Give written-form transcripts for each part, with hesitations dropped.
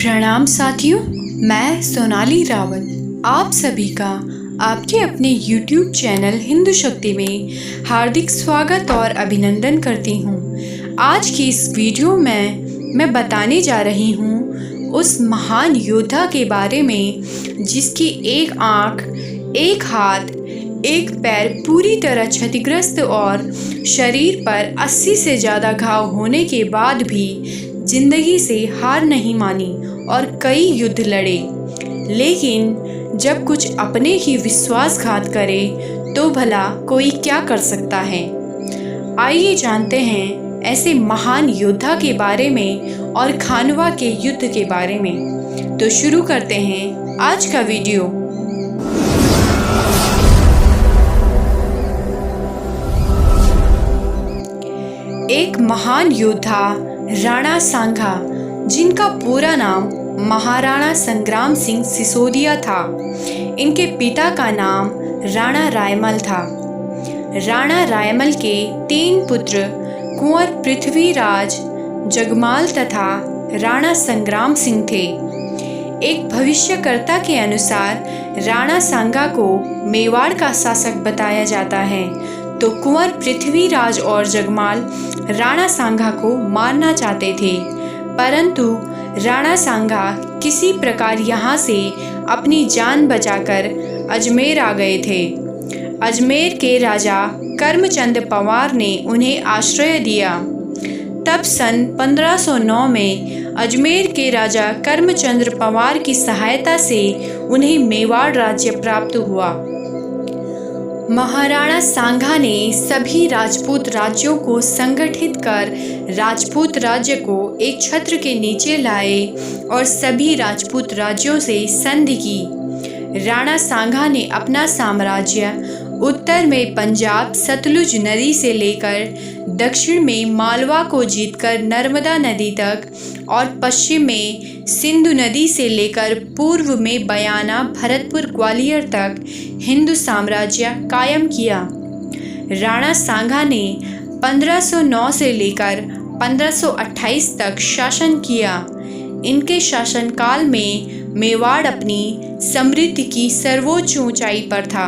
प्रणाम साथियों, मैं सोनाली रावल आप सभी का आपके अपने YouTube चैनल हिंदू शक्ति में हार्दिक स्वागत और अभिनंदन करती हूँ। आज की इस वीडियो में मैं बताने जा रही हूँ उस महान योद्धा के बारे में जिसकी एक आँख, एक हाथ, एक पैर पूरी तरह क्षतिग्रस्त और शरीर पर 80 से ज़्यादा घाव होने के बाद भी जिंदगी से हार नहीं मानी और कई युद्ध लड़े। लेकिन जब कुछ अपने ही विश्वासघात करे तो भला कोई क्या कर सकता है। आइए जानते हैं ऐसे महान योद्धा के बारे में और खानवा के युद्ध के बारे में। तो शुरू करते हैं आज का वीडियो। एक महान योद्धा राणा सांगा, जिनका पूरा नाम महाराणा संग्राम सिंह सिसोदिया था। इनके पिता का नाम राणा रायमल था। राणा रायमल के 3 पुत्र कुंवर पृथ्वीराज, जगमाल तथा राणा संग्राम सिंह थे। एक भविष्यकर्ता के अनुसार राणा सांगा को मेवाड़ का शासक बताया जाता है, तो कुंवर पृथ्वीराज और जगमाल राणा सांगा को मारना चाहते थे, परंतु राणा सांगा किसी प्रकार यहाँ से अपनी जान बचाकर अजमेर आ गए थे। अजमेर के राजा करमचंद पवार ने उन्हें आश्रय दिया। तब सन 1509 में अजमेर के राजा करमचंद पवार की सहायता से उन्हें मेवाड़ राज्य प्राप्त हुआ। महाराणा सांगा ने सभी राजपूत राज्यों को संगठित कर राजपूत राज्य को एक छत्र के नीचे लाए और सभी राजपूत राज्यों से संधि की। राणा सांगा ने अपना साम्राज्य उत्तर में पंजाब सतलुज नदी से लेकर दक्षिण में मालवा को जीतकर नर्मदा नदी तक और पश्चिम में सिंधु नदी से लेकर पूर्व में बयाना, भरतपुर, ग्वालियर तक हिंदू साम्राज्य कायम किया। राणा सांगा ने 1509 से लेकर 1528 तक शासन किया। इनके शासनकाल में मेवाड़ अपनी समृद्धि की सर्वोच्च ऊंचाई पर था।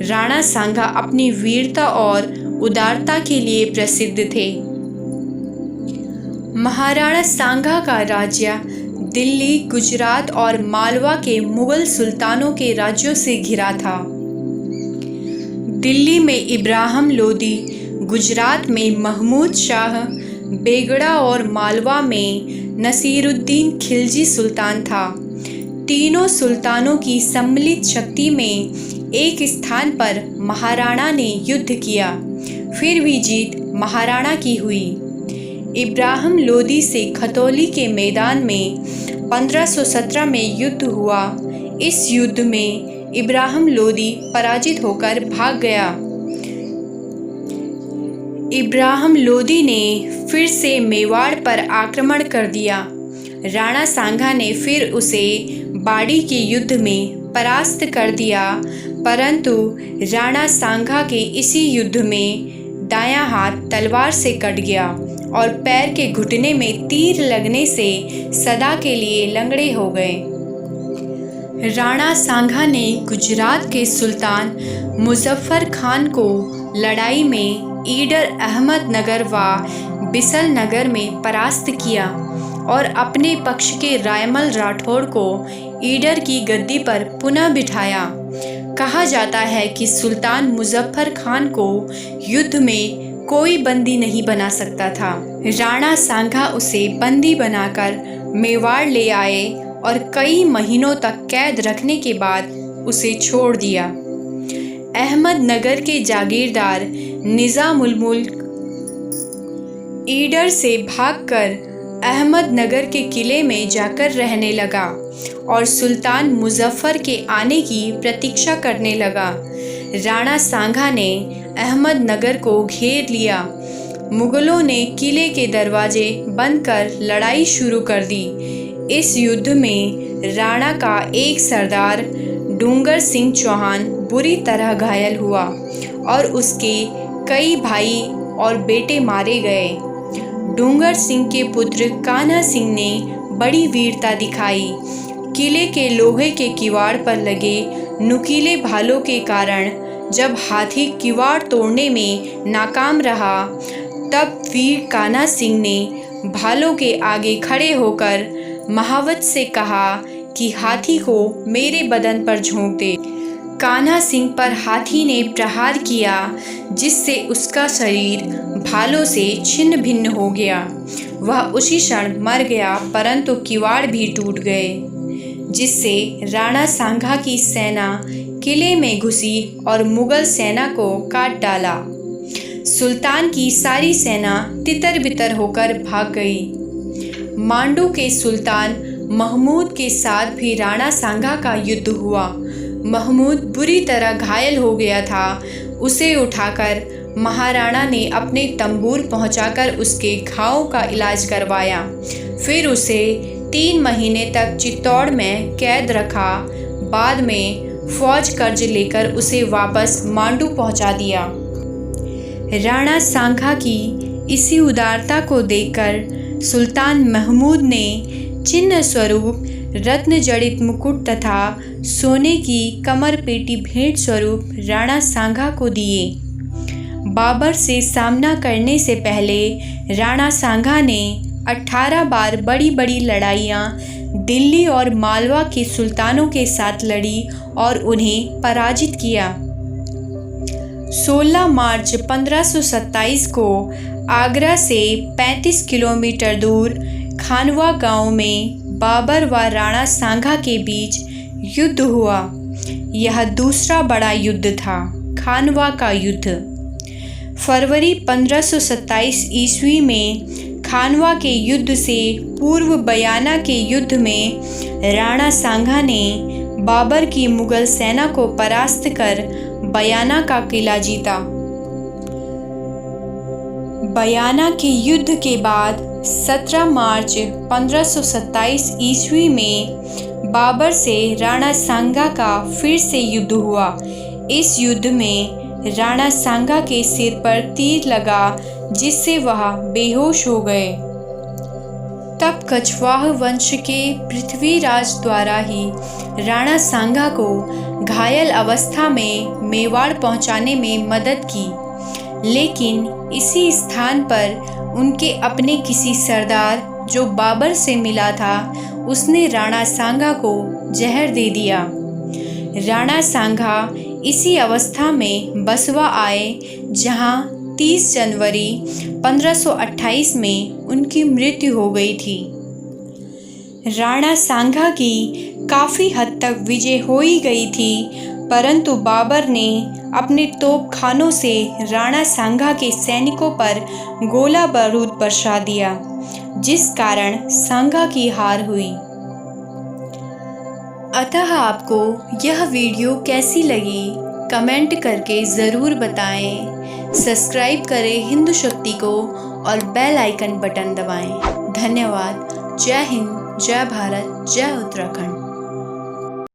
राणा सांगा अपनी वीरता और उदारता के लिए प्रसिद्ध थे। महाराणा सांगा का राज्य दिल्ली, गुजरात और मालवा के मुगल सुल्तानों के राज्यों से घिरा था। दिल्ली में इब्राहिम लोदी, गुजरात में महमूद शाह बेगड़ा और मालवा में नसीरुद्दीन खिलजी सुल्तान था। तीनों सुल्तानों की सम्मिलित शक्ति में एक स्थान पर महाराणा ने युद्ध किया, फिर भी जीत महाराणा की हुई। इब्राहिम लोदी से खतौली के मैदान में 1517 में युद्ध हुआ। इस युद्ध में इब्राहिम लोदी पराजित होकर भाग गया। इब्राहिम लोदी ने फिर से मेवाड़ पर आक्रमण कर दिया। राणा सांगा ने फिर उसे बाड़ी के युद्ध में परास्त कर दिया, परंतु राणा सांगा के इसी युद्ध में दायां हाथ तलवार से कट गया और पैर के घुटने में तीर लगने से सदा के लिए लंगड़े हो गए। राणा सांगा ने गुजरात के सुल्तान मुजफ्फर खान को लड़ाई में ईडर अहमदनगर व बिसल नगर में परास्त किया और अपने पक्ष के रायमल राठौड़ को ईडर की गद्दी पर पुनः बिठाया। कहा जाता है कि सुल्तान मुजफ्फर खान को युद्ध में कोई बंदी नहीं बना सकता था। राणा सांगा उसे बंदी बनाकर मेवाड़ ले आए और कई महीनों तक कैद रखने के बाद उसे छोड़ दिया। अहमदनगर के जागीरदार निजामुल मुल्क ईडर से भागकर अहमदनगर के किले में जाकर रहने लगा और सुल्तान मुजफ्फर के आने की प्रतीक्षा करने लगा। राणा सांगा ने अहमदनगर को घेर लिया। मुगलों ने किले के दरवाजे बंद कर लड़ाई शुरू कर दी। इस युद्ध में राणा का एक सरदार डूंगर सिंह चौहान बुरी तरह घायल हुआ और उसके कई भाई और बेटे मारे गए। डूंगर सिंह के पुत्र कान्हा सिंह ने बड़ी वीरता दिखाई। किले के लोहे के किवाड़ पर लगे नुकीले भालों के कारण जब हाथी किवाड़ तोड़ने में नाकाम रहा, तब वीर कान्हा सिंह ने भालों के आगे खड़े होकर महावत से कहा कि हाथी को मेरे बदन पर झोंक दे। कान्हा सिंह पर हाथी ने प्रहार किया, जिससे उसका शरीर भालों से छिन्न भिन्न हो गया। वह उसी क्षण मर गया, परंतु किवाड़ भी टूट गए, जिससे राणा सांगा की सेना किले में घुसी और मुगल सेना को काट डाला। सुल्तान की सारी सेना तितर बितर होकर भाग गई। मांडू के सुल्तान महमूद के साथ भी राणा सांगा का युद्ध हुआ। महमूद बुरी तरह घायल हो गया था। उसे उठाकर महाराणा ने अपने तंबूर पहुंचाकर उसके घावों का इलाज करवाया। फिर उसे 3 महीने तक चित्तौड़ में कैद रखा। बाद में फौज कर्ज लेकर उसे वापस मांडू पहुंचा दिया। राणा सांगा की इसी उदारता को देखकर सुल्तान महमूद ने चिन्ह स्वरूप रत्न जड़ित मुकुट तथा सोने की कमर पेटी भेंट स्वरूप राणा सांगा को दिए। बाबर से सामना करने से पहले राणा सांगा ने 18 बार बड़ी बड़ी लड़ाइयाँ दिल्ली और मालवा के सुल्तानों के साथ लड़ी और उन्हें पराजित किया। 16 मार्च 1527 को आगरा से 35 किलोमीटर दूर खानवा गांव में बाबर व राणा सांगा के बीच युद्ध हुआ। यह दूसरा बड़ा युद्ध था, खानवा का युद्ध। फरवरी 1527 ईस्वी में खानवा के युद्ध से पूर्व बयाना के युद्ध में राणा सांगा ने बाबर की मुगल सेना को परास्त कर बयाना का किला जीता। बयाना के युद्ध के बाद 17 मार्च 1527 ईस्वी में बाबर से राणा सांगा का फिर से युद्ध हुआ। इस युद्ध में राणा सांगा के सिर पर तीर लगा, जिससे वह बेहोश हो गए। तब कछवाह वंश के पृथ्वीराज द्वारा ही राणा सांगा को घायल अवस्था में मेवाड़ पहुंचाने में मदद की, लेकिन इसी स्थान पर उनके अपने किसी सरदार जो बाबर से मिला था, उसने राणा सांगा को जहर दे दिया। राणा सांगा इसी अवस्था में बसवा आए, जहां 30 जनवरी 1528 में उनकी मृत्यु हो गई थी। राणा सांगा की काफ़ी हद तक विजय हो ही गई थी, परंतु बाबर ने अपने तोपखानों से राणा सांगा के सैनिकों पर गोला बारूद बरसा दिया, जिस कारण सांगा की हार हुई। अतः आपको यह वीडियो कैसी लगी कमेंट करके ज़रूर बताएं। सब्सक्राइब करें हिंदू शक्ति को और बेल आइकन बटन दबाएं। धन्यवाद। जय हिंद, जय भारत, जय उत्तराखंड।